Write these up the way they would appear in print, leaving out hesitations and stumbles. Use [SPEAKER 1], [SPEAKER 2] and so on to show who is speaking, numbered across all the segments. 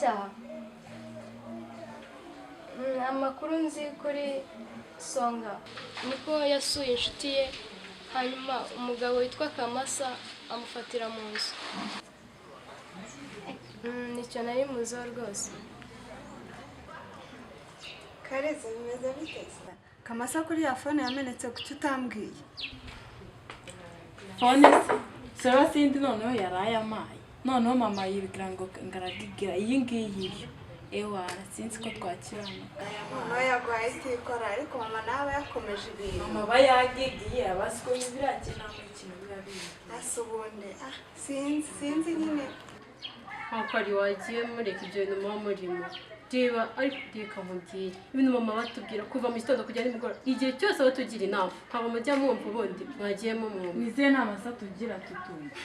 [SPEAKER 1] cyaha amakuru nzi kuri Songa niko yasuye inshuti ye hanyuma umugabo witwa Kamasa amufatira mu nzu. Nicyo nari muzo rwose.
[SPEAKER 2] Kareze bimeze bite? Kamasa kuri ya phone yamenetse kuki utambwiye?
[SPEAKER 3] Phone se sindi noneho yaraye amaye. Noneho mama yibwira ngo ngaragigira iyi ngiyi. Ewa sinzi ko twakirana.
[SPEAKER 2] Mama yagwaye itikora ariko mama nawe yakomeje ibintu.
[SPEAKER 3] Mama bayagigiye abasiko birakina mu kintu birabiye.
[SPEAKER 2] Asubunde sinzi nyine.
[SPEAKER 4] Akari wagiye mureka ibyo bintu mama murimo. Reba ariko reka mubwire ibintu mama batubwira kuva mu gitondo kujya nimugoroba igihe cyose aho tugira inama haba mujya mwumva ubundi mwagiyemo mwumva
[SPEAKER 3] nize nama sa tugira tutumva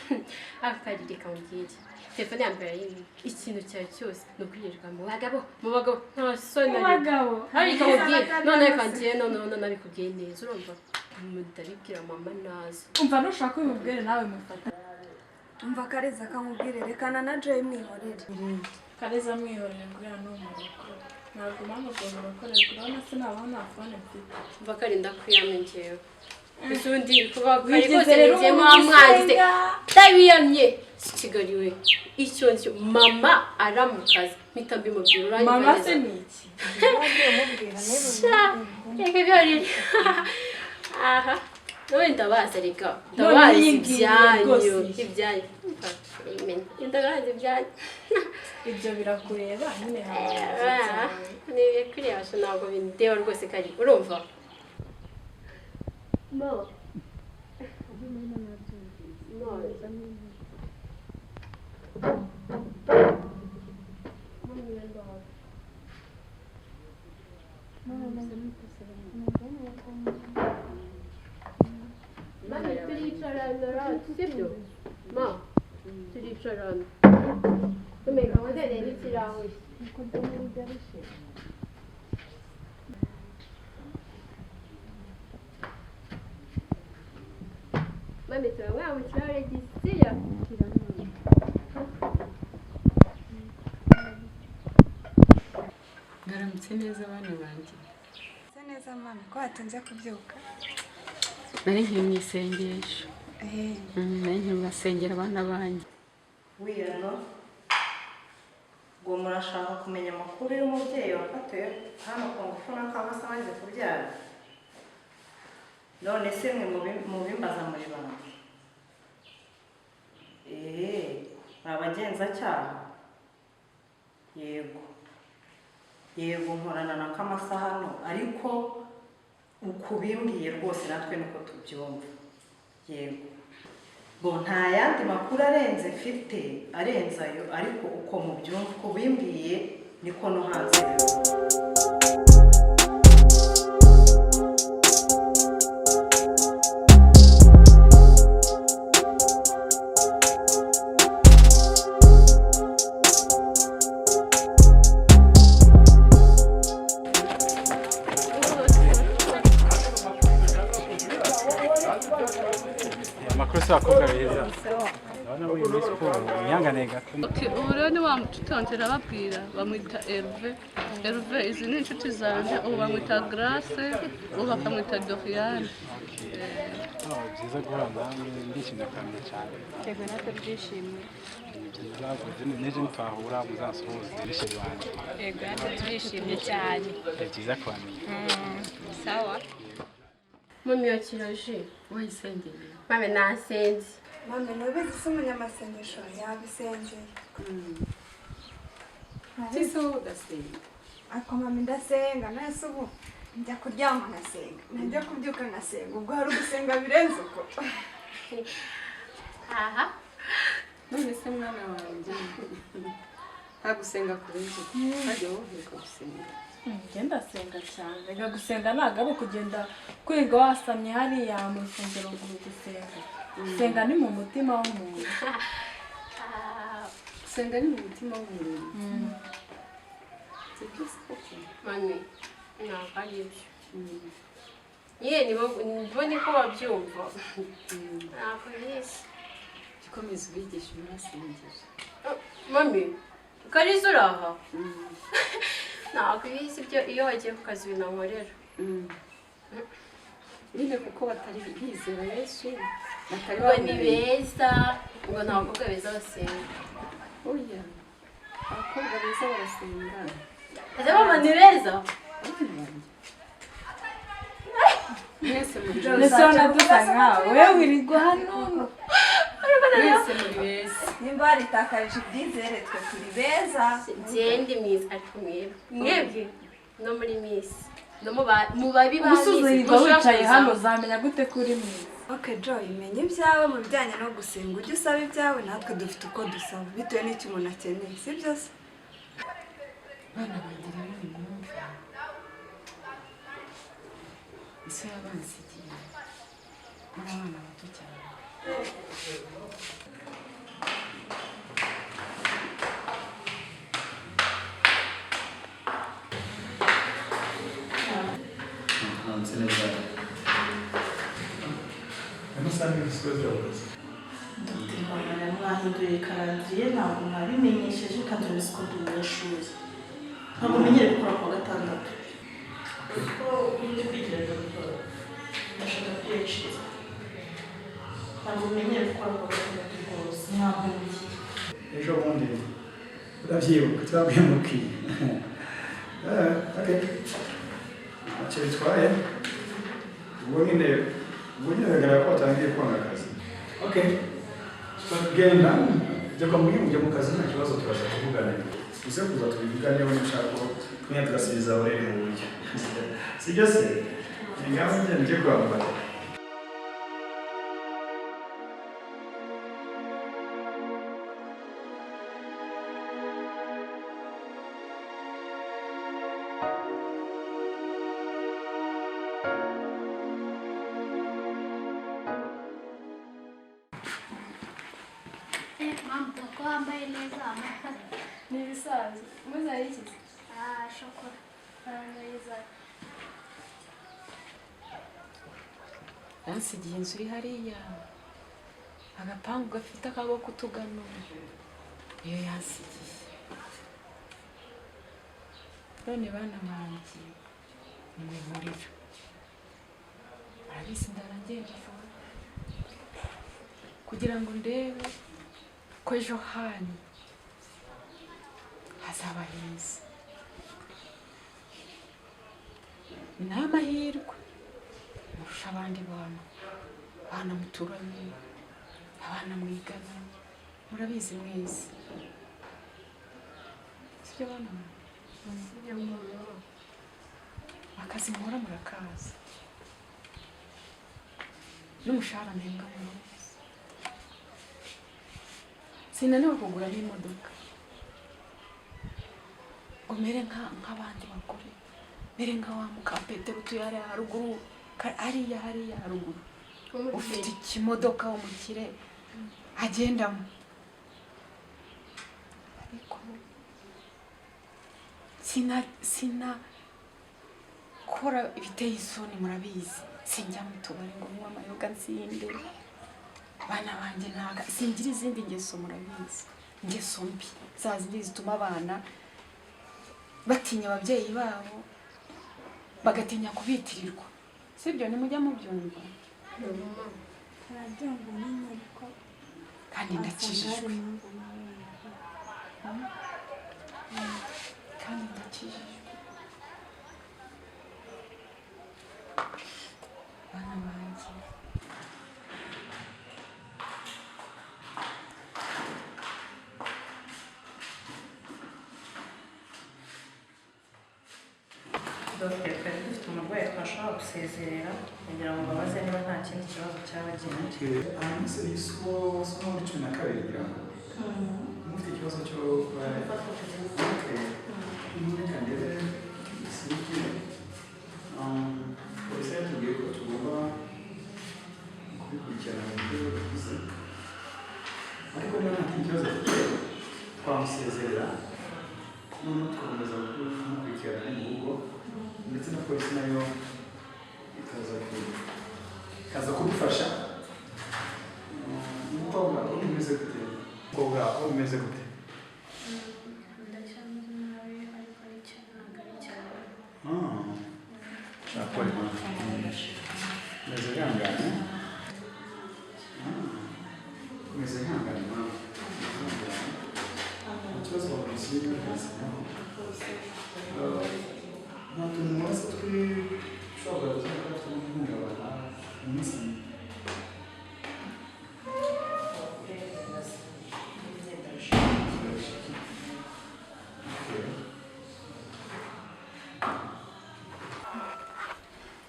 [SPEAKER 4] akari reka mubwire telefone yambere ikintu cyawe cyose no kwirirwa mu bagabo nta soni
[SPEAKER 3] bagabo
[SPEAKER 4] ariko mubwire none kangiye none nabikubwiye neza urumva mudabibwira mama nazo
[SPEAKER 3] umva nushaka ububwire nawe mufata
[SPEAKER 2] umva Kareza kamubwire rekana na Jay mwihorere
[SPEAKER 3] Kareza mwihorere ngwira no mu rugo ntabwo mama agomba gukora kurana se nabaho nta phone mfite
[SPEAKER 4] umva kari ndakwiyamengeyeho isundi kuba kari kose ngiye mwamwangize tabiyamye Kigali we icyo ncyo mama aramukaza mpita mbimubwira uranye
[SPEAKER 3] mama se niki
[SPEAKER 4] reka byari aha none ndabaza reka ndabaza ibyanyu ndabaza ibyanyu
[SPEAKER 3] ibyo birakureba nyine
[SPEAKER 4] ni kuriya ntabwo bindeba rwose kari urumva mama Mami, turicarana, sibyo? Ma, turicarana. Tumeka wadene n'ikirahure. Mami, turanywa mu kirahure gisiya.
[SPEAKER 5] Ngaramutse neza abana banjye.
[SPEAKER 2] Neza mama ko watanze kubyuka.
[SPEAKER 5] Nari nkiri mu isengesho. Nari nkiri basengera abana banjye.
[SPEAKER 6] Wiyano ngo murashaka kumenya amakuru y'umubyeyi wafatiwe hano ku ngufu n'Kamasa amaze kubyara. None se mwe mubimbaza muri banki. Abagenzacyaha. Yego nkorana na Kamasa hano ariko ukubimbwiye rwose natwe nuko tubyumva. Yego bo nta yandi makuru arenze mfite arenzayo ariko uko mubyumva uko bimbwiye niko no hanze
[SPEAKER 7] abakobwa beza ndabona muri muri siporo imyangane gato
[SPEAKER 8] ubu rero ni wa mututongera babwira bamwita Herve izi ni inshuti zanjye ubu bamwita Grace ubu bakamwita Doriane
[SPEAKER 7] byiza guhura namwe ndishimye kandi cyane
[SPEAKER 8] yego natwe byishimiye
[SPEAKER 7] byiza neje ntitwahura muzasuhuze bisheri wanjye
[SPEAKER 8] yego natwe turishimye cyane
[SPEAKER 7] byiza kubamenya
[SPEAKER 8] sawa
[SPEAKER 4] Mami yakiraje
[SPEAKER 5] Wayisengeye.
[SPEAKER 4] mame nasenze
[SPEAKER 2] mama nubizi se umunyamasengesho yabisengeye
[SPEAKER 5] Sisi wowe udasenga.
[SPEAKER 2] ariko mama ndasenga nese ubu njya kuryama ngasenga najya kubyuka ngasenga ubwo hari ugusenga birenze uko
[SPEAKER 4] aha
[SPEAKER 5] None se mwana wanjye. Ntagusenga kurenza uko. Hajya wowe gusenga.
[SPEAKER 3] Ngenda senga cyane. Rega gusenga ntabwo ari ukugenda kwiga wasamye hariya mu rusengero ngo gusenga. Senga ni mu mutima w'umuntu.
[SPEAKER 5] Senga ni mu mutima w'umuntu. Sibyo koko.
[SPEAKER 4] mami ntabwo ari ibyo nibo niko babyumva ntabwo bizi
[SPEAKER 5] Gikomeza ubigisha unasengesha.
[SPEAKER 4] mami Kariza uraha? Ntabwo ibizi ibyo iyo wagiye ku kazi binankorera.
[SPEAKER 5] Nyine kuko batari bizera Yesu batari
[SPEAKER 4] Ngo ni beza, ngo nta bakobwa beza basenga.
[SPEAKER 5] Oya, abakobwa beza barasenga.
[SPEAKER 4] Ese mama ni beza?
[SPEAKER 5] Mwese muri
[SPEAKER 3] Ndetse dusa nkawe wewe wirirwa hano
[SPEAKER 5] mwese muri beza.
[SPEAKER 2] nimba waritakarije ibyizere twe turi beza.
[SPEAKER 4] Ndi mwiza ariko mwebwe no muri Miss. No mu babi ba Miss.
[SPEAKER 3] usuzurirwa wicaye hano uzamenya gute kuri mwiza.
[SPEAKER 2] Okay Joy, menya ibyawe mu bijyanye no gusenga, ujye usaba ibyawe natwe dufite uko dusaba bitewe n'icyo umuntu akeneye, si byo se?
[SPEAKER 5] Bana bagira muri mwumva. Ese yabansigiye. Muri abana bato cyane.
[SPEAKER 7] Hanze neza. Amasanga y'isoko y'abakozi.
[SPEAKER 6] Dr. Rwanda mwahinduye karandiriye ntabwo mwabimenyesheje kandi urabizi ko ndi umunyeshuri. Ntabwo menyere gukora ku wa gatandatu. Kuko ndi kwigerageza gukora. Ndashaka PhD. Ntabwo menyere gukora ku wa gatandatu rwose. Ntabwo ngiye.
[SPEAKER 7] Ejo bundi urabyibuka twabwimukiye. Okay. Ntacyo bitwaye. Ubwo nyine bigaragara ko watangiye kwanga akazi. Okay. Genda jya kwa muganga ujya mu kazi nta kibazo turaza kuvugana. Uze kuza tubivuganeho nshaka ko twiyatugasibiza urere mu buryo. Sibyo se? Ni ngaho njye kwambara.
[SPEAKER 1] Mama, ko wambaye neza
[SPEAKER 3] Ni ibisanzwe. Muzari iki?
[SPEAKER 1] shokora neza.
[SPEAKER 5] Yansigiye inzu iri hariya. Agapangu gafite akaboko tugano. Iyo yansigiye. None bana banjye ni mu ihuriro. Arabizi ndaragenda vuba. Kugira ngo ndebe ko ejo hanyu hazaba heza. Ni amahirwe murusha abandi bana muturanye, abana mwigana, murabizi mwese. Sibyo bana? Akazi muhora murakaza. N'umushahara mpembwa mwese. Sinaniwe kugura n'imodoka. Ngo mere nk'abandi bagore. Mere nka wa Mukapetero tuyare haruguru, hariya haruguru. Ufite ikimodoka umukire agendamo. Ariko sina kora ibiteye isoni murabizi. Sinjya mu tubari ngo nywa amayoga nsinde. Abana banjye ntaga singira izindi ngeso murabizi. Ingeso mbi zazindi zituma abana batinya ababyeyi babo bagatinya kubitirirwa. Sibyo nimujya mubyumva?
[SPEAKER 1] Arabyumva nyine ariko
[SPEAKER 5] Kandi ndakijijwe. Kandi ndakijijwe. Bana banjye.
[SPEAKER 6] Dr. twari dufite umurwayi twashobora gusezerera kugira ngo babaze niba nta kindi kibazo cyaba gihari.
[SPEAKER 7] Hanyuma se n'isuku muri 12 ngira ngo. Mufite ikibazo cyo reka ndebe isiki. Polisi yatubwiye ko tugomba kubikurikirana mu buryo bwiza. Ariko niba nta kindi kibazo twamusezerera noneho tugakomeza kumukurikirana mu rugo ndetse na polisi nayo ikaza kudufasha. Umukobwa aho umeze gute? Raporo meze nkangane meze nkangane ikibazo bamusiye akazi nta tuntu mwese twishobora gutanga tw'ihungabana iminsi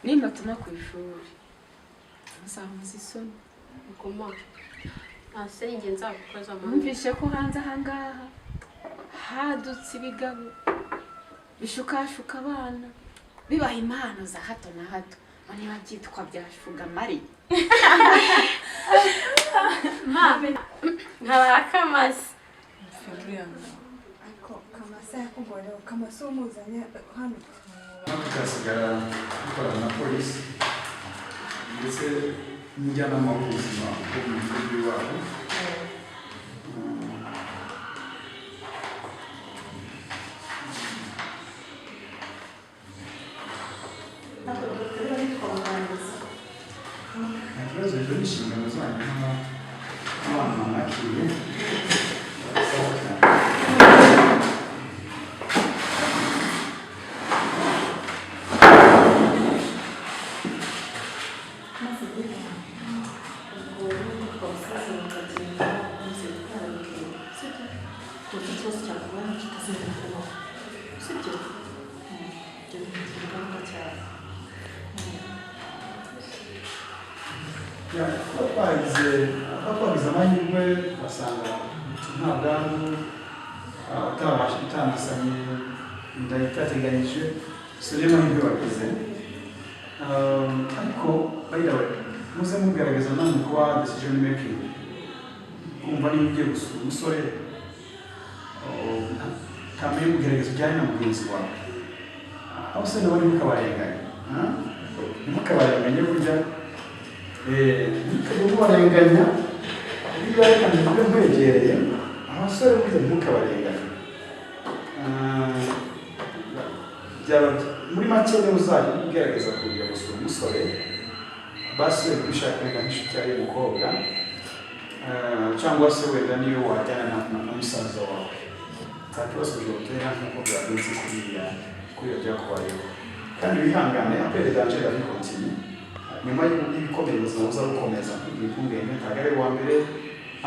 [SPEAKER 5] nimba tuma ku ishuri muzamuza isoni
[SPEAKER 4] Ngoma asenge nzagukoza mu
[SPEAKER 5] numvishe ko hanze ahangaha hadutse ibigabo bishukashuka abana bibaha impano za hato na hato niba byitwa bya shugamari
[SPEAKER 4] ntabakamase
[SPEAKER 2] ariko Kamasa yakugorewe Kamasa umuzanye hano
[SPEAKER 7] natwe tugasigara dukorana na polisi ndetse n'umujyanama w'ubuzima wo mu gihugu iwabo nta kibazo rero n'inshingano zanyu nk'abantu bamwakiriye barasaba cyane twagize amahirwe basanga nta bwandu utandukanye inda itateganyije si rero amahirwe bagize ariko bayirawe muze mugaragaza namwe kuba decision making kumva niba ugiye gusura umusore kamere mugerageza ujyane na mugenzi wawe aho se nawe ntimukabarenganye ntimukabarenganye burya ntimubarenganya buriya reka mbe nkwegereye abasore burya ntimukabarenganye byaba muri make niba uzajya ugerageza kujya gusura umusore basuye kwishakira nk'inshuti yawe y'umukobwa cyangwa se wenda niyo wajyana na musaza wawe nta kibazo byotera nk'uko byagenze kuriya byakubayeho kandi wihangane apere danje la vie continue nyuma y'ibikomeye ubuzima buza bukomeza impungenge ntabwo ari uwa mbere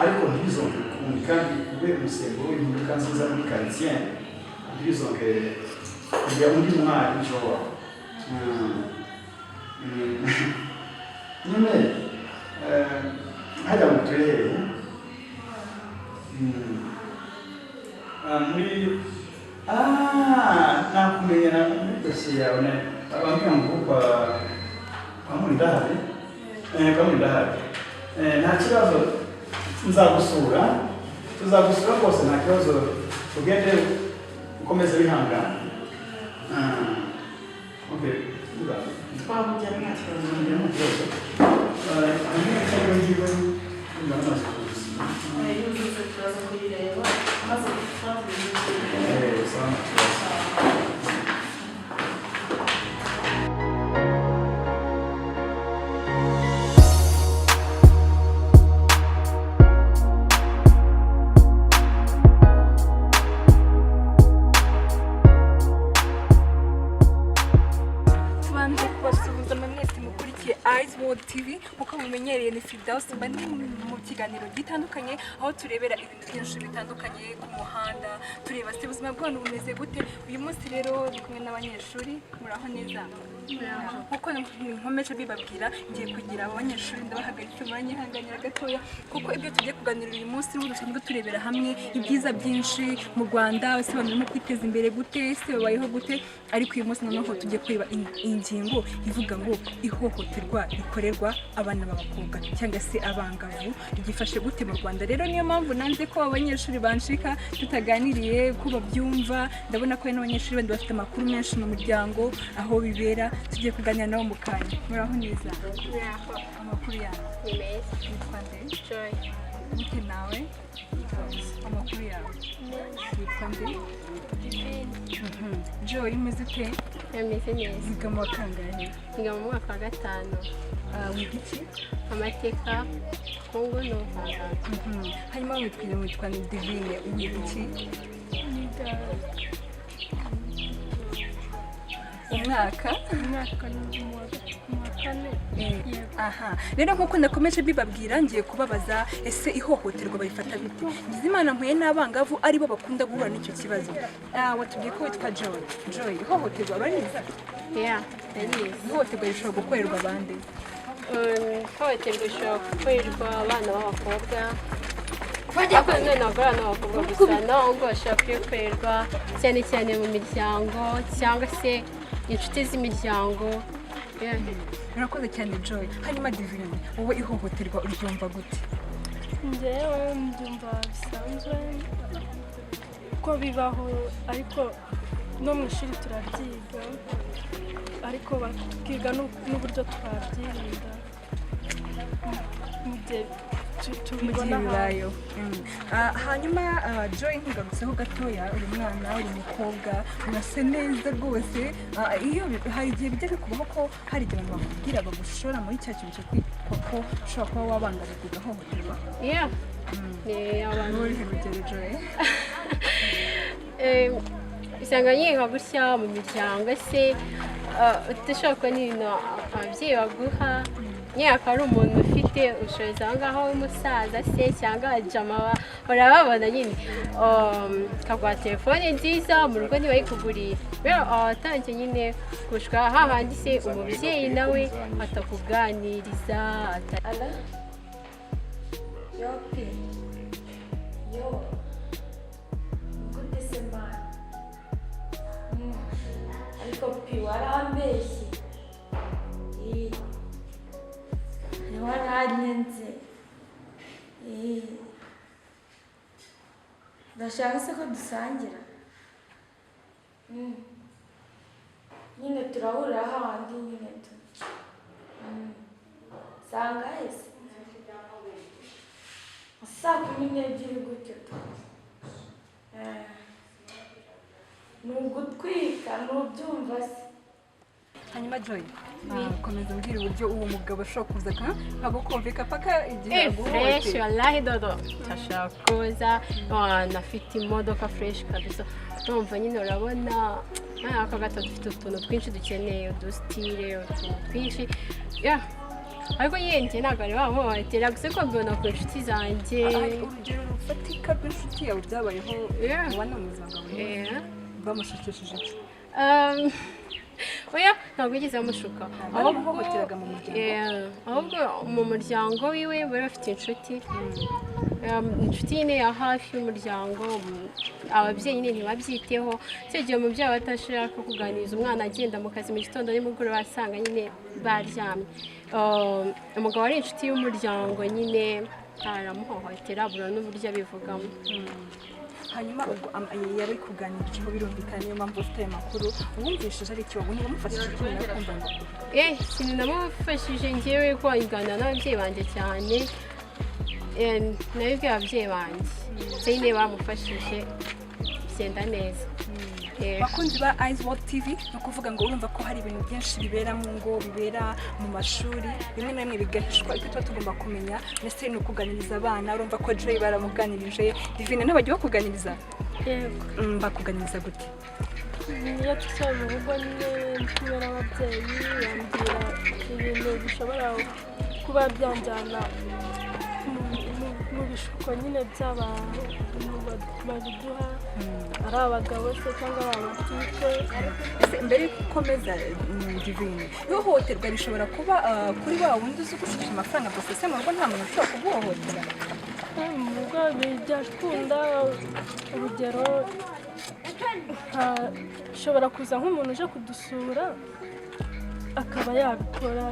[SPEAKER 7] ariko ntibizongere ukundi kandi ube umusemburo w'impinduka nziza muri quartier ntibizongere kujya undi mwari w'icyo wawe nyine hajya mu turere muri nakumenya muri dosiye yawe bambwira ngo bamurindahari nta kibazo nzagusura tuzagusura rwose nta kibazo ugende ukomeze wihangana
[SPEAKER 6] twamujyana nta kibazo yuzuze turaza kuyireba maze
[SPEAKER 2] TV uko mumenyereye ni Firdausi mba ndi mu kiganiro gitandukanye aho turebera ibintu byinshi bitandukanye ku muhanda tureba se ubuzima bw'abantu bumeze gute uyu munsi rero ndi kumwe n'abanyeshuri muraho neza kuko nkomeje bibabwira ngiye kugira abanyeshuri ndabahagaritse banyihanganira gatoya kuko ibyo tugiye kuganira uyu munsi n'ubu dusanzwe turebera hamwe ibyiza byinshi mu Rwanda ese barimo kwiteza imbere gute ese babayeho gute ariko uyu munsi noneho tugiye kureba ingingo ivuga ngo ihohoterwa rikorerwa abana b'abakobwa cyangwa se abangavu rigifashe gute mu Rwanda rero niyo mpamvu nanze ko abanyeshuri banshika tutaganiriye ko babyumva ndabona ko n'abanyeshuri bandi bafite amakuru menshi mu muryango aho bibera tugiye kuganira nabo mu kanya muraho neza amakuru yawe
[SPEAKER 1] ni meza
[SPEAKER 2] nitwa nde
[SPEAKER 1] Joy
[SPEAKER 2] Bite nawe? Amakuru yawe? Witwa nde? Joy umeze ute?
[SPEAKER 4] Ameze neza.
[SPEAKER 2] Wiga mu wa kangahe?
[SPEAKER 4] Niga mu mwaka wa 5.
[SPEAKER 2] Wiga iki?
[SPEAKER 4] Amateka Kongo n'ubuvanganzo.
[SPEAKER 2] Hanyuma witwa Divine, wiga iki? Umwaka
[SPEAKER 1] mu wa kane.
[SPEAKER 2] aha rero nk'uko nakomeje bibabwira ngiye kubabaza ese ihohoterwa bayifata bite. Ngizimana mpuye n'abangavu aribo bakunda guhura n'icyo kibazo. Watubwiye ko witwa Joy. Ihohoterwa bariza?
[SPEAKER 4] Ndayizi.
[SPEAKER 2] Ihohoterwa rishobora gukorerwa abandi?
[SPEAKER 4] Ihohoterwa rishobora gukorerwa abana b'abakobwa. Ariko none ntabwo ari abana b'abakobwa gusa, n'abahungu bashobora kuyikorerwa cyane cyane mu miryango cyangwa se inshuti z'imiryango.
[SPEAKER 2] Urakoze cyane Joy. Hanyuma Divine, wowe ihohoterwa uryumva gute?
[SPEAKER 1] Njyewe mbyumva bisanzwe ko bibaho, ariko no mu ishuri turabyiga, ariko bakiga n'uburyo twabyirinda mu gihe tubibona
[SPEAKER 2] bibayo. Hanyuma Joy nkugarutseho gatoya, uri umwana, uri umukobwa, urasa neza rwose. Iyo hari igihe bijya bikubaho ko hari igihe abantu bakubwira bagushora muri cya kintu cyo kwitwa ko ushobora kuba wabangamirwa ugahohoterwa?
[SPEAKER 4] Abantu
[SPEAKER 2] uri urugero Joy?
[SPEAKER 4] usanga nka gutya mu miryango se udashobora kubona ibintu ababyeyi baguha, akaba ari umuntu ufite ubushobozi aho ngaho w'umusaza se cyangwa abajama barababona nyine, akaguha telefone nziza mu rugo ntibayikuguriye. Rero abatangiye nyine kushwa hahandi se umubyeyi nawe atakuganiriza.
[SPEAKER 9] Ariko warambeshye, waranyenze, ndashaka se ko dusangira. Nyine turahurira hahandi nyine sanga hese saa 12 gutyo. Ni ugutwika, nubyumva se.
[SPEAKER 2] Hanyuma Joy, komeza umbwira uburyo uwo mugabo ashobora kuza akagukumvika paka igihe aguhohoteye.
[SPEAKER 4] Fresh wallahi dodo, ashaka kuza afite imodoka fresh kabisa. Urumva nyine urabona aka gato dufite utuntu twinshi dukeneye, udusitire, utuntu twinshi. Ariko yenge ntabwo ari wamuhohotera, gusa ko mbona ku inshuti zanjye.
[SPEAKER 2] Urugero rufatika rw'inshuti yawe byabayeho ubona mu buzima bwawe bamushukishije iki?
[SPEAKER 4] Oya, ntabwo yigeze amushuka.
[SPEAKER 2] Bamuhohoteraga mu muryango?
[SPEAKER 4] Ahubwo mu muryango wiwe bari bafite inshuti nyine ya hafi y'umuryango. Ababyeyi nyine ntibabyiteho, icyo gihe umubyeyi aba atashaka kuganiriza umwana agenda mu kazi mu gitondo nimugoroba asanga nyine baryamye. Umugabo ari inshuti y'umuryango nyine aramuhohotera, abura n'uburyo abivugamo.
[SPEAKER 2] Hanyuma ubwo yari kuganirijeho birumvikana, niyo mpamvu ufite ayo makuru. Wumvishije ari icyo wabonye wamufashije kumenya kumva amakuru?
[SPEAKER 4] Ikintu namufashije ngewe kuganira n'ababyeyi banjye cyane, nabibwiye ababyeyi banjye se nyine bamufashije bigenda neza.
[SPEAKER 2] Bakunzi ba Eyes World TV, no kuvuga ngo urumva ko hari ibintu byinshi bibera mu ngo, bibera mu mashuri, bimwe na bimwe bigahishwa, icyo tuba tugomba kumenya. Ndetse no kuganiriza abana, urumva ko Joy baramuganirije. Divine nabajya bakuganiriza?
[SPEAKER 1] Yego.
[SPEAKER 2] Bakuganiriza gute?
[SPEAKER 1] Iyo twicaye mu rugo nyine kumwe n'ababyeyi bambwira ibintu bishobora kuba byanjyana mu bishuko nyine by'abantu babiduha, ari abagabo se cyangwa abamatipe.
[SPEAKER 2] Mbere yuko ukomeza Divine, ihohoterwa rishobora kuba kuri wa wundi uzi gushikisha amafaranga gusa, se mu rugo nta muntu ushobora kuguhohotera?
[SPEAKER 1] Mu rugo byakunda, urugero ashobora kuza nk'umuntu uje kudusura akaba yabikora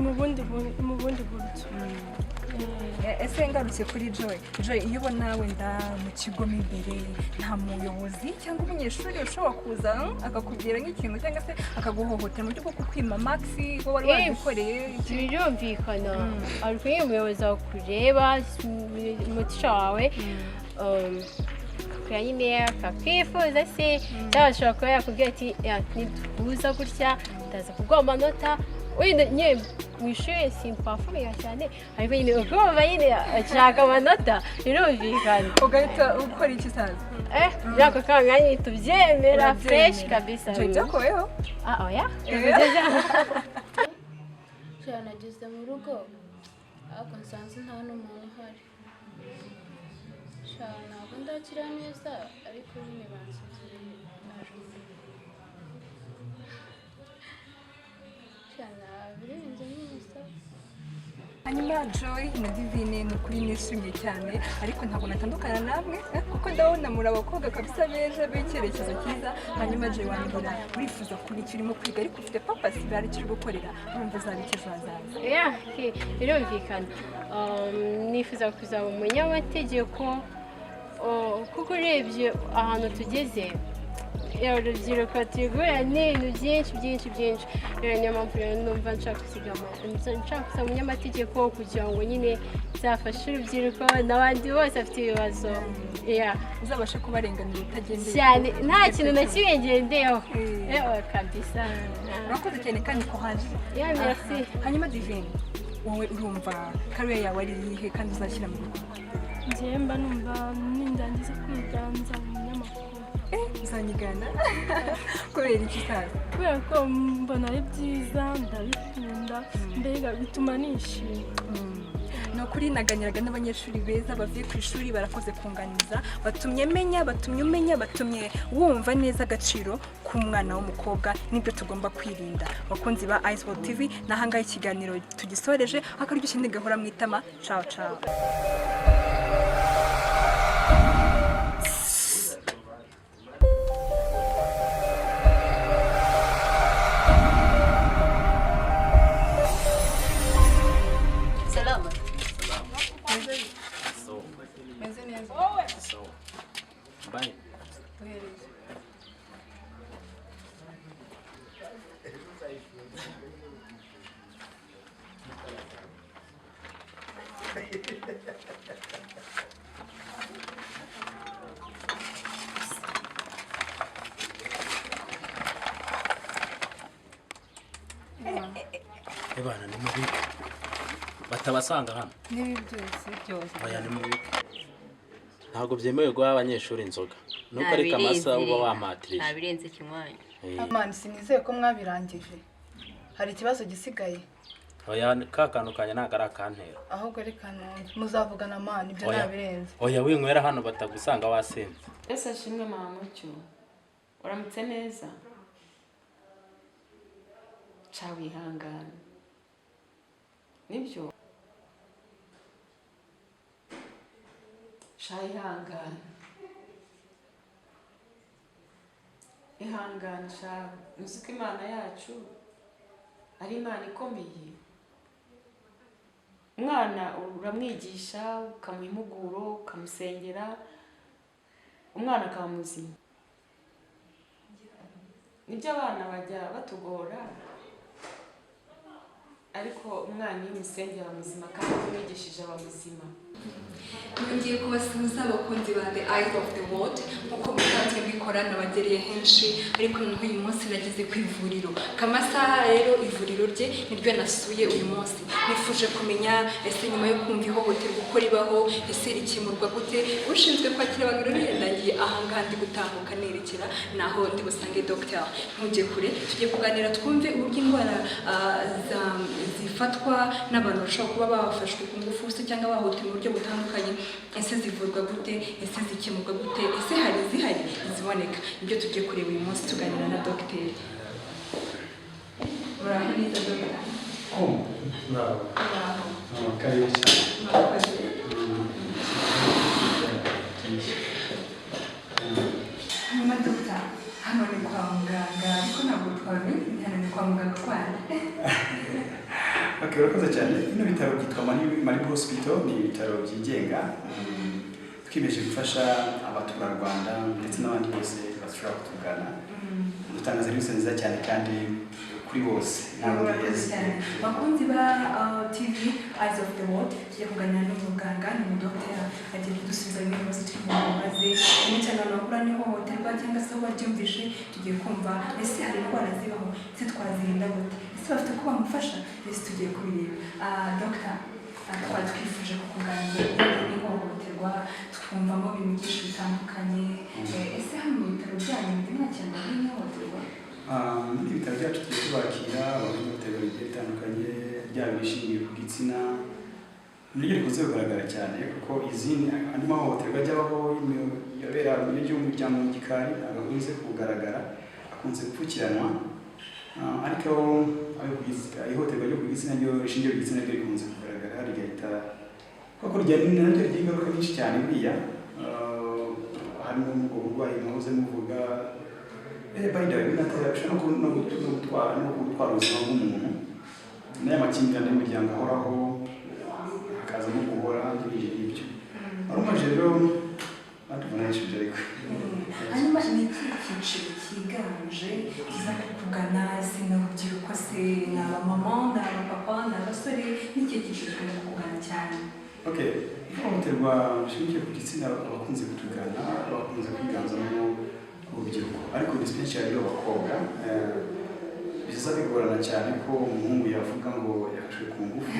[SPEAKER 1] mu bundi buryo.
[SPEAKER 2] ese ngarutse kuri Joy iyo ubona wenda mu kigo mo imbere nta muyobozi cyangwa umunyeshuri ushobora kuza akakubwira nk'ikintu cyangwa se akaguhohotera mu buryo bwo kukwima maxi wowe wari wabikoreye
[SPEAKER 4] birumvikana ariko iyo umuyobozi akureba umutisha wawe akakubwira nyine akakwifuza se cyangwa ashobora kuba yakubwira ati nituza gutya ndaza kuguha amanota wenda nyine mu ishuri simpafurira cyane ariko nyine ukumva nyine ashaka amanota birumvikana
[SPEAKER 2] ugahita ukora iki saza
[SPEAKER 4] byako kanga nyine tubyemera fresh kabisa
[SPEAKER 2] byakoweho
[SPEAKER 4] oya
[SPEAKER 1] nageze mu rugo ariko nsanze nta n'umuntu uhari ntabwo ndakira neza ariko nyine bansabye naje mu rugo birenze nyine sawa.
[SPEAKER 2] hanyuma Joy na Divine ni ukuri nishimye cyane ariko ntabwo natandukana namwe kuko ndabona muri abakobwa kabisa beza b'icyerekezo cyiza. Hanyuma Joy wambwira urifuza kuba icyo urimo kwiga ariko ufite papa sibari icyo uri gukorera urumva uzaba icyo ejo hazaza?
[SPEAKER 4] birumvikana nifuza kuzaba umunyamategeko kuko urebye ahantu tugeze urubyiruko turi guhura n'ibintu byinshi rero niyo mpamvu rero numva nshaka kuba umunyamategeko kugira ngo nyine nzafashe urubyiruko n'abandi bose bafite ibibazo
[SPEAKER 2] uzabashe kubarenganira utagendeye
[SPEAKER 4] cyane nta kintu na kimwe ngendeyeho kabisa.
[SPEAKER 2] urakoze cyane kandi ko haje
[SPEAKER 4] merci.
[SPEAKER 2] hanyuma Divine wowe urumva kariya yawe ari iyihe kandi uzashyira mu bikorwa?
[SPEAKER 1] njyewe mba numva nindangiza kwiga nzaba umunyamakuru.
[SPEAKER 2] uzanyigana kubera iki saza?
[SPEAKER 1] kubera ko mbona ari byiza ndabikunda mbega bituma nishima.
[SPEAKER 2] ni ukuri naganiraga n'abanyeshuri beza bavuye ku ishuri barakoze kunganiza batumye umenya batumye wumva neza agaciro k'umwana w'umukobwa n'ibyo tugomba kwirinda. bakunzi ba Iceworld TV nahangaye ikiganiro tugisoreje akaryoshye ntigahora mu itama. ciao ciao.
[SPEAKER 10] Ebana ni mubi batabasanga hano
[SPEAKER 2] nibi byose
[SPEAKER 10] oya ni mubi ntabwo byemewe guha abanyeshuri inzoga nuko ari kamasa uba wamatirije
[SPEAKER 11] nabirenze kimwanya
[SPEAKER 3] amani sinizeye ko mwabirangije hari ikibazo gisigaye.
[SPEAKER 10] oya kakandukanye ntago ari akantera
[SPEAKER 3] ahubwo reka none muzavugana amani ibyo nabirenze.
[SPEAKER 10] oya winywera hano batagusanga wasenze.
[SPEAKER 5] ese ashimwe mama mucyo uramutse neza cawe ihangane nibyo shayi ihangane shawe uzi ko imana yacu ari imana ikomeye. umwana uramwigisha ukamuha impuguro ukamusengera umwana akaba muzima. nibyo abana bajya batugora ariko umwana iyo umusengera muzima kandi umwigishije aba muzima.
[SPEAKER 2] ngiye kubasuhuza abakunzi ba The Eyes of the World nk'uko musanzwe mbikora nabagereye henshi ariko noneho uyu munsi nageze ku ivuriro Kamasaha. rero ivuriro rye niryo nasuye uyu munsi nifuje kumenya ese nyuma yo kumva ihohoterwa uko ribaho ese rikemurwa gute. ushinzwe kwakira abantu rero yendagiye ahangaha ndi gutambuka nerekera naho ndi busange Dr. ntujye kure tugiye kuganira twumve uburyo indwara zifatwa n'abantu bashobora kuba bafashwe ku ngufu se cyangwa bahohotewe mu buryo butandukanye. ese zivurwa gute, ese zikemurwa gute, ese hari izihari iziboneka. ibyo tugiye kureba uyu munsi tuganira na dogiteri. muraho neza dogita?
[SPEAKER 7] muraho karibu cyane.
[SPEAKER 2] hanyuma dogita hano ni kwa muganga ariko ntabwo twari hano ni kwa muganga kwanjye
[SPEAKER 7] Okay, urakoze cyane. Bino bitaro byitwa Maribu Hospital, ni ibitaro byigenga twimeje gufasha abaturarwanda ndetse n'abandi bose bashobora kutugana. Dutanga serivisi nziza cyane kandi kuri bose.
[SPEAKER 2] Bakunzi ba TV Eyes of the World, tugiye kuganira n'umuganga n'umudokiteri agiye kudusubiza bimwe mu bibazo turimo maze cyane n'abakora n'ihohoterwa cyangwa se babyumvishe tugiye kumva ese hari indwara zibaho ese twazirinda gute ese bafite ko bamufasha ese tugiye kubireba. Dr. twari twifuje kukuganira n'ihohoterwa twumvamo ibintu byinshi bitandukanye ese hano mu bitaro byanyu mwakirwa n'ihohoterwa?
[SPEAKER 7] Muri ibitaro byacu tugiye tubakira abahohoterwa bigiye bitandukanye byaba ibishingiye ku gitsina nibyo bikunze kugaragara cyane kuko izindi andi mahohoterwa ajyaho yabera mu gihugu cyangwa mu gikari agakunze kugaragara akunze gupfukiranwa ariko ihohoterwa ryo ku gitsina ryo rishingiye ku gitsina ryo rikunze kugaragara rigahita kuko naryo rigira ingaruka nyinshi cyane buriya harimo ubwo burwayi mwahoze muvuga by the way bishobora no gutwara ubuzima bw'umuntu n'aya makimbirane y'umuryango ahoraho hakaza no guhora n'ibyo arumaje rero batuboneshije ariko
[SPEAKER 2] hanyuma ni iki cyiciro cyiganje kiza kukugana se n'urubyiruko se n'abamama n'abapapa n'abasore n'iki cyiciro kiza kukugana cyane?
[SPEAKER 7] Okay, ihohoterwa rishingiye ku gitsina abakunze kutugana bakunze kwiganzamo urubyiruko ariko especially abakobwa biza bigorana cyane ko umuhungu yavuga ngo yafashwe ku ngufu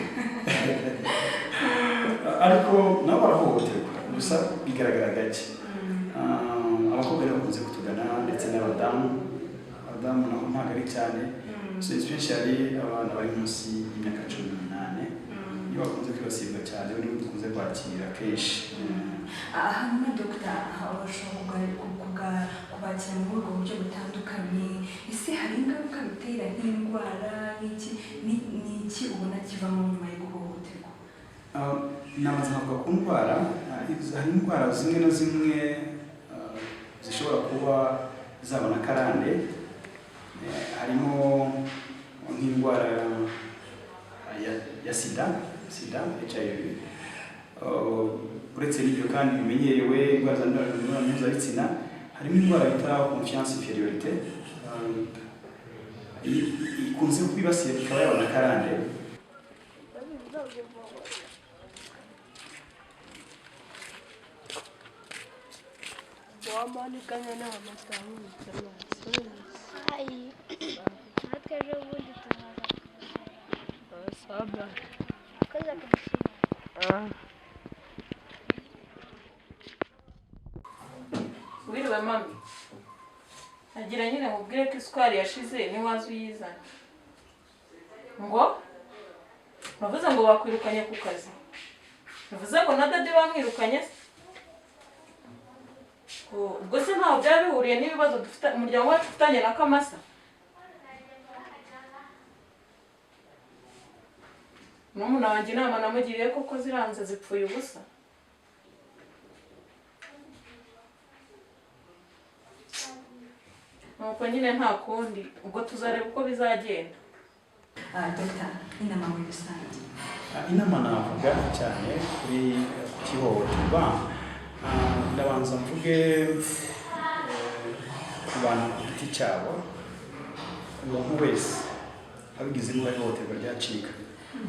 [SPEAKER 7] ariko nabo barahohoterwa gusa bigaragara gake. Abakobwa rero bakunze kutugana ndetse n'abadamu nabo ntabwo ari cyane so especially abana bari munsi y'imyaka 18 iyo bakunze kwibasirwa cyane nibo dukunze kwakira kenshi.
[SPEAKER 2] Hanyuma Dr. bashobora kubakira mu buryo butandukanye ese hari ingaruka bitera nk'indwara n'iki ubona kivamo nyuma yo guhohoterwa?
[SPEAKER 7] Namaze kuvuga ku ndwara hari indwara zimwe na zimwe zishobora kuba zabona karande harimo nk'indwara ya sida HIV uretse n'ibyo kandi bimenyerewe indwara zandurira mu mpuzabitsina harimo indwara bita confiance inferiorité ikunze kwibasira ikaba yabona karande.
[SPEAKER 1] Wamanikanya n'amatamu ai natwe ejo bundi tuhaza kaza kabisa.
[SPEAKER 11] Wiriwe mami, nagira nyine mubwire ko isukari yashize ntiwaza uyizana. Ngo bavuze ngo bakwirukanye ku kazi, bavuze ngo na dade bamwirukanye se? Ubwo se ntaho byaba bihuriye n'ibibazo dufite umuryango wacu ufitanye na Kamasa? N'umuntu wanjye inama namugiriye koko ziranze zipfuye ubusa. Nuko nyine nta kundi ubwo tuzareba uko bizagenda.
[SPEAKER 2] Dr. inama muri rusange.
[SPEAKER 7] Inama navuga cyane kuri kihohoterwa ndabanza mvuge ku bantu ku giti cyabo umuntu wese abigize niba ihohoterwa ryacika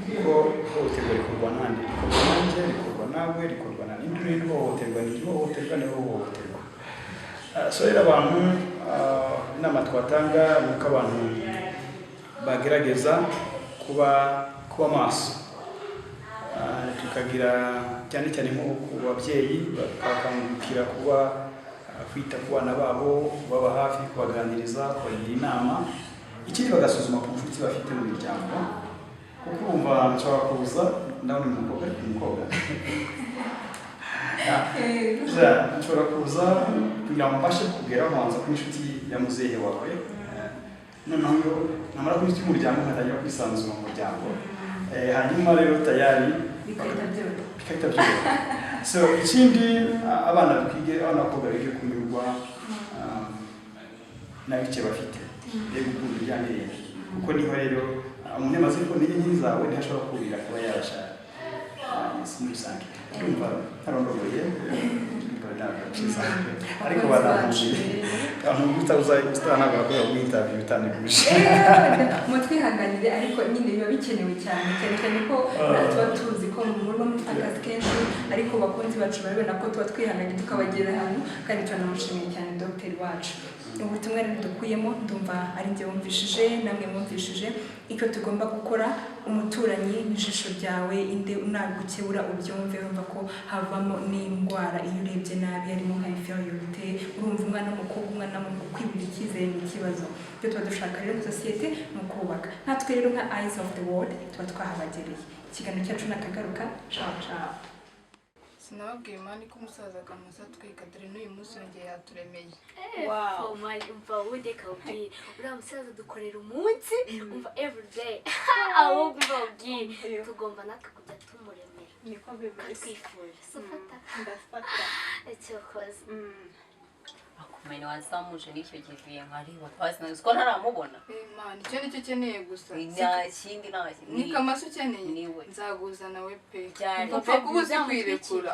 [SPEAKER 7] kuko ihohoterwa rikorwa nande rikorwa nanjye rikorwa nawe rikorwa na n'indi ihohoterwa ni ihohoterwa n'ihohoterwa so rero abantu inama twatanga ni uko abantu bagerageza kuba maso tukagira cyane cyane nko ku babyeyi bakangukira kuba kwita ku bana babo baba hafi kubaganiriza kubagira inama ikindi bagasuzuma ku nshuti bafite mu miryango kuko urumva nshobora kuza ndabona umukobwa nshobora kuza kugira ngo mbashe kugera abanza ku inshuti ya muzehe wawe noneho namara ku inshuti y'umuryango nkatangira kwisanzura mu muryango hanyuma rero tayari bikahita byoroha. So ikindi abana bakobwa bige kunyurwa na bike bafite byo gukunda ibyanire kuko niho rero umuntu yamaze kubona intege nke zawe niho ashobora kubira kuba yabasha isi muri rusange urumva ntarondogoye ariko banamubwiye abantu utazayistanagura kubera kumwitabira ibitaneguje
[SPEAKER 2] mutwihanganire ariko nyine biba bikenewe cyane cyane ko tuba tuzi ko muba mufite akazi kenshi ariko bakunzi bacu barabona ko tuba twihanganye tukabagera ahantu kandi turanamushimiye cyane dogiteri wacu ubutumwa rero dukuyemo ndumva ari njye wumvishije namwe mwumvishije icyo tugomba gukora umuturanyi n'ijisho ryawe inde nagukebura ubyumve urumva ko havamo n'indwara iyo urebye nabi harimo nka inferiorité urumva umwana w'umukobwa umwana mu kwibura icyizere ni ikibazo ibyo tuba dushaka rero sosiyete ni ukubaka natwe rero nka eyes of the world tuba twahabagereye ikiganiro cyacu nakagaruka ciao ciao
[SPEAKER 3] sinababwiye mani ko umusaza akamusa twika dore n'uyu munsi yongeye yaturemeye
[SPEAKER 12] umva wundi kabwira uriya musaza dukorera umunsi umva everyday ahubwo umva ubwire tugomba natwe kujya tumuremera
[SPEAKER 5] niko
[SPEAKER 12] twifuje sufata icyo koze
[SPEAKER 13] akumene wansamuje n'icyo gihe nkariba twasinazi ko ntaramubona
[SPEAKER 3] mani icyo nicyo ukeneye gusa
[SPEAKER 13] ikindi
[SPEAKER 3] ni kamasa ukeneye
[SPEAKER 13] niwe
[SPEAKER 3] nzaguza nawe pe
[SPEAKER 13] upfa
[SPEAKER 3] kuba uzi kwirekura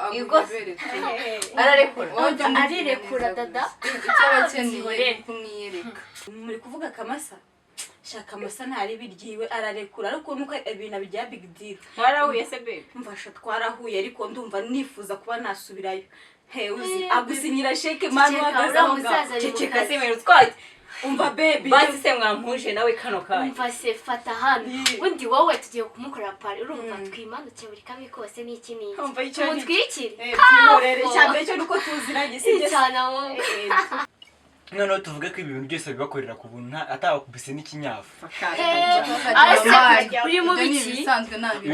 [SPEAKER 12] arirekura dada
[SPEAKER 3] icyo abakeneye kumwiyereka
[SPEAKER 5] muri kuvuga kamasa shaka amasa ntari biryiwe ararekura ariko nuko ibintu bijya big deal
[SPEAKER 11] twarahuye se bebe
[SPEAKER 5] mfasha twarahuye ariko ndumva nifuza kuba nasubirayo uzi agusinyira sheke manu agazaho ceceka se mero twati umva baby
[SPEAKER 13] basi se mwampuje nawe kano kanya
[SPEAKER 12] umva se fata hano undi wowe tugiye kumukorera pari urumva twimanuke buri kamwe kose n'iki n'iki
[SPEAKER 5] umva icyo
[SPEAKER 12] mutwikire
[SPEAKER 5] twihorere cyane cyo nuko tuziranye
[SPEAKER 12] si cyane wowe
[SPEAKER 14] noneho tuvuge ko ibintu byose bibakorera ku buntu atabakubise n'ikinyafu
[SPEAKER 12] uri mu biki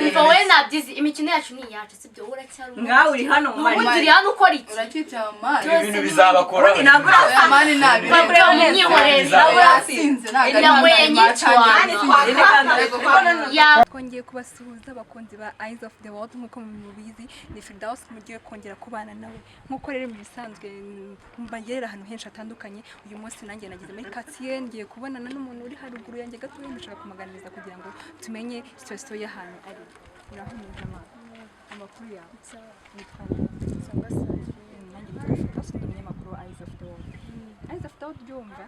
[SPEAKER 12] umva wowe nabyizi imikino yacu ni iyacu sibyo uracyari
[SPEAKER 5] mwawe uri hano
[SPEAKER 12] ubundi uri hano ukora iki
[SPEAKER 3] urakica mani
[SPEAKER 14] ibintu bizabakora
[SPEAKER 5] ntabwo
[SPEAKER 3] mani nabi
[SPEAKER 2] twongeye kubasuhuza abakunzi ba eyes of the world nk'uko mubizi ni Firdaus mugiye kongera kubana nawe nk'uko rero mu bisanzwe mbagerera ahantu henshi hatandukanye uyu munsi nanjye nageze muri quartier ngiye kubonana n'umuntu uri haruguru yanjye gato ndashaka kumuganiriza kugira ngo tumenye situation y'ahantu ari uraho mujama amakuru yawe nitwa nanjye nitwa Firdaus ndi umunyamakuru wa eyes of the world eyes of the world byumva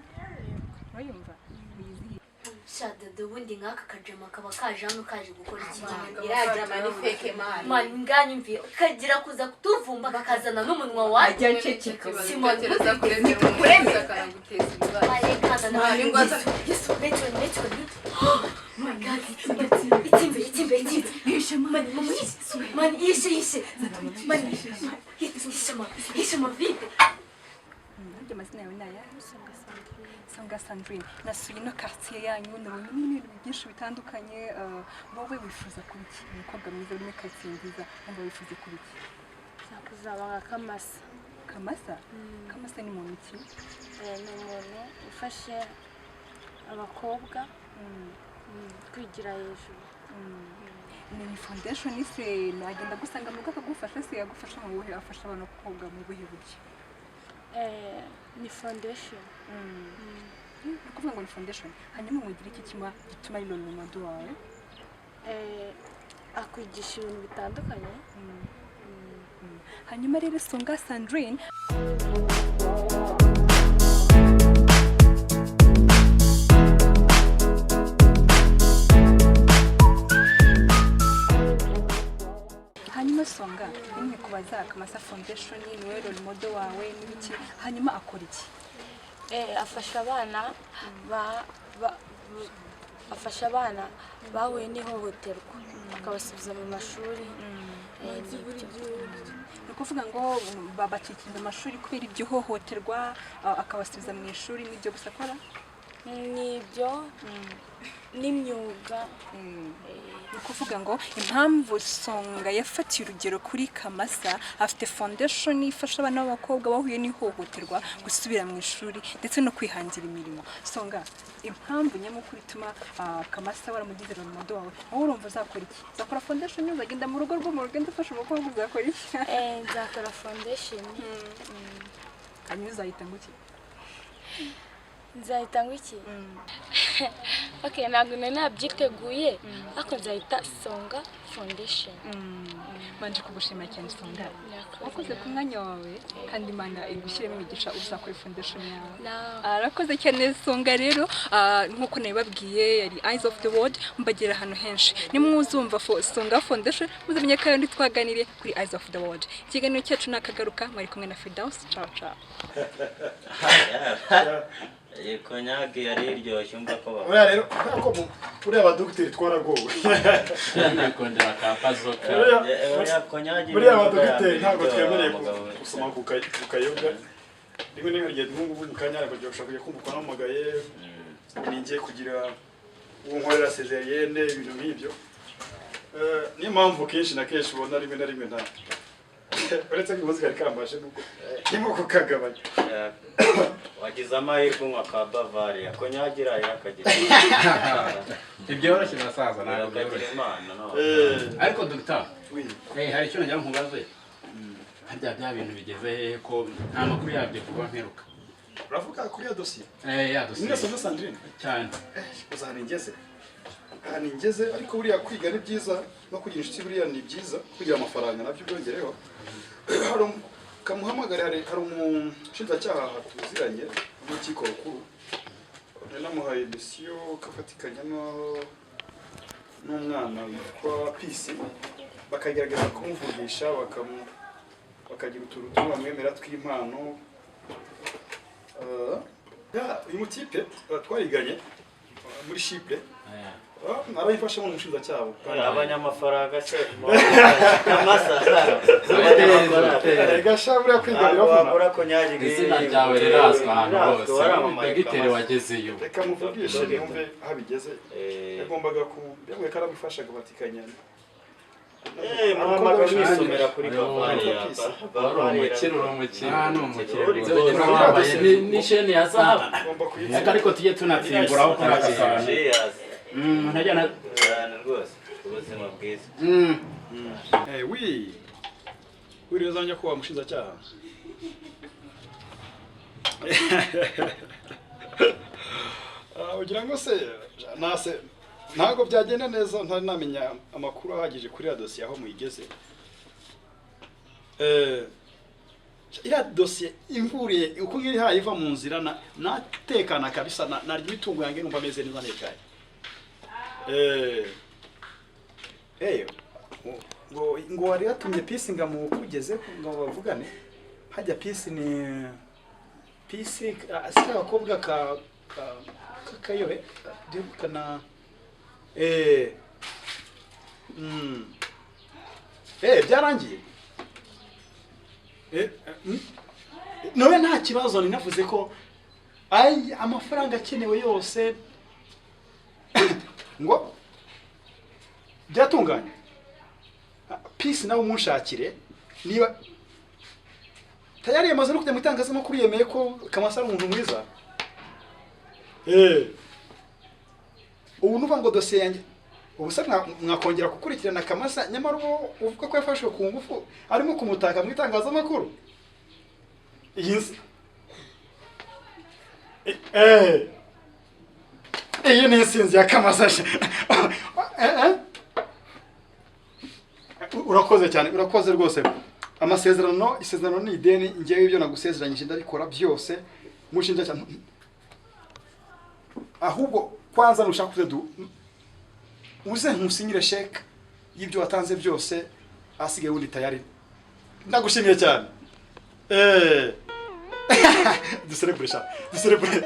[SPEAKER 2] urayumva
[SPEAKER 12] shadade ubundi nk'aka kajama kaba kaje hano kaje gukora ikiganiro
[SPEAKER 5] irajama ni fake man
[SPEAKER 12] mani nganyumviye kagira kuza kutuvumba kakazana n'umunwa waje
[SPEAKER 5] ajya ceceka
[SPEAKER 3] simotereza kuremera umuntu akanaguteza ibibazo
[SPEAKER 12] yesu metro my god itsimbe mani yishe mani yishe mavide
[SPEAKER 2] nabyo mazina yawe naya Songa Sandrine nasuye no quartier yanyu nabonye ibintu byinshi bitandukanye wowe wifuza kuba iki umukobwa mwiza uri muri quartier nziza wumva wifuza kuba iki
[SPEAKER 1] nakuzaba nka kamasa
[SPEAKER 2] kamasa ni muntu ki
[SPEAKER 1] ni umuntu ufashe abakobwa kwigira hejuru
[SPEAKER 2] ni foundation ise nagenda gusanga mu akagufasha se yagufasha mu buhe afasha abantu bakobwa mu buhe buryo
[SPEAKER 1] ni foundation
[SPEAKER 2] kuvuga ngo ni foundation hanyuma mugira iki gituma ari lolo madu wawe
[SPEAKER 1] akwigisha ibintu bitandukanye
[SPEAKER 2] hanyuma rero Songa Sandrine hanyuma Songa nimwe kubaza kamasa foundation ni wewe role model wawe n'iki hanyuma akora iki
[SPEAKER 1] afasha abana bahuye n'ihohoterwa akabasubiza mu mashuri
[SPEAKER 2] ni ukuvuga ngo babacikira amashuri kubera iryo hohoterwa akabasubiza mu ishuri n'ibyo gusa akora
[SPEAKER 1] n'ibyo n'imyuga
[SPEAKER 2] ni ukuvuga ngo impamvu Songa yafatiye urugero kuri kamasa afite foundation ifasha abana b'abakobwa bahuye n'ihohoterwa gusubira mu ishuri ndetse no kwihangira imirimo Songa impamvu nyamukuru ituma kamasa waramugize role model wawe wowe urumva uzakora iki uzakora foundation uzagenda mu rugo rw'umurugendo ufasha umukobwa uzakora iki
[SPEAKER 1] nzakora foundation
[SPEAKER 2] hanyuma uzahita ngo iki
[SPEAKER 9] nzahita ngo iki okay ntabwo nari nabyiteguye ariko nzahita Songa Foundation.
[SPEAKER 2] Manje kugushimira cyane Songa wakoze ku mwanya wawe kandi Imana igushyiremo imigisha uzakora foundation yawe. Arakoze cyane Songa rero nkuko nabibabwiye yari Eyes of the World mbagera hano henshi nimwuzumva Songa Foundation muzamenye ko ndi twaganiriye kuri Eyes of the World. Ikiganiro cyacu nakagaruka mwari kumwe na Firdaus. Ciao ciao.
[SPEAKER 15] Konyage yari iryoshye umva ko baba.
[SPEAKER 7] Oya rero ko uri abadokiteri twaragowe.
[SPEAKER 10] Kongera kapazoka.
[SPEAKER 15] Oya konyage.
[SPEAKER 7] Muri abadokiteri ntabwo twemereye gusoma ku kayoga. Rimwe n'imwe n'ubu mukanya ariko gushaka kujya kumbuka n'amagaye. Ningiye kugira unkorera cesarienne ibintu nk'ibyo. Niyo mpamvu kenshi na kenshi ubona rimwe na rimwe nta uretse ko muzika kambashe nuko nimo kukagabanya.
[SPEAKER 15] Wagize amahirwe nka ka Bavaria konyagira yakagira.
[SPEAKER 10] Ibyo barashye nasaza ntabwo
[SPEAKER 15] Imana no.
[SPEAKER 10] Ariko doctor hari icyo najya nkubaze. Harya bya bintu bigeze ko nta makuru yabyo kuba mperuka.
[SPEAKER 7] Uravuga kuri ya dossier?
[SPEAKER 10] Ya dossier.
[SPEAKER 7] Nina Songa Sandrine cyane. Uzaningeze. Ningeze ariko buriya kwiga ni byiza no kugira inshuti buriya ni byiza kugira amafaranga nabyo byongereho. Hari kamuhamagara hari umushinjacyaha tuziranye mu kiko rukuru. Namuhaye mission kafatikanya n'umwana witwa Peace bakagerageza kumuvugisha bakagira uturutu bamwemera tw'impano. Uyu mutipe twariganye muri Chypre. Arayifasha mu mushinjacyaha.
[SPEAKER 15] Abanyamafaranga se.
[SPEAKER 7] Gashabura kwiga biravuna.
[SPEAKER 15] Urakonyage.
[SPEAKER 10] Izina ryawe rirazwa ahantu hose. Dogiteri wagezeyo.
[SPEAKER 7] Reka muvugishe numve aho bigeze. Yagombaga yabwe karabifasha gabatikanya.
[SPEAKER 15] Mama gamisomera kuri Bavaria.
[SPEAKER 10] Bavaria. Ni sheni ya zahabu. Ariko tujye tunatsimburaho kuri akasana. Najana
[SPEAKER 15] rwose ubuzima bwiza.
[SPEAKER 7] Oui. Uri zanja kuba mushinjacyaha. Ugira ngo se nase ntago byagenda neza ntari namenya amakuru ahagije kuri ya dossier aho muyigeze. Ira dossier imvuriye uko ngiri hayiva mu nzira natekana kabisa naryo bitungo yange numva meze neza nekaye. Ngo wari yatumye Peace ngamukugeze ngo bavugane hajya Peace ni Peace asika bakobwa kayobe kana byarangiye none nta kibazo ninavuze ko amafaranga akenewe yose ngo byatunganye. Peace nawe umunshakire niba tayari yamaze no kujya mu itangazamakuru yemeye ko Kamasa ari umuntu mwiza. Ubu nuva ngo dossier yanjye ubusa mwakongera gukurikirana Kamasa nyamara uvuga ko yafashwe ku ngufu arimo kumutaka mu itangazamakuru. Iyi ni insinzi ya Kamasa. Urakoze cyane urakoze rwose. Isezerano ni ideni ngiye ibyo nagusezeranyije ndabikora byose mushinja cyane. Ahubwo kwanza nushaka kuzedu uze ntusinyire check y'ibyo watanze byose asigaye wundi tayari. Ndagushimiye cyane. Duserebure.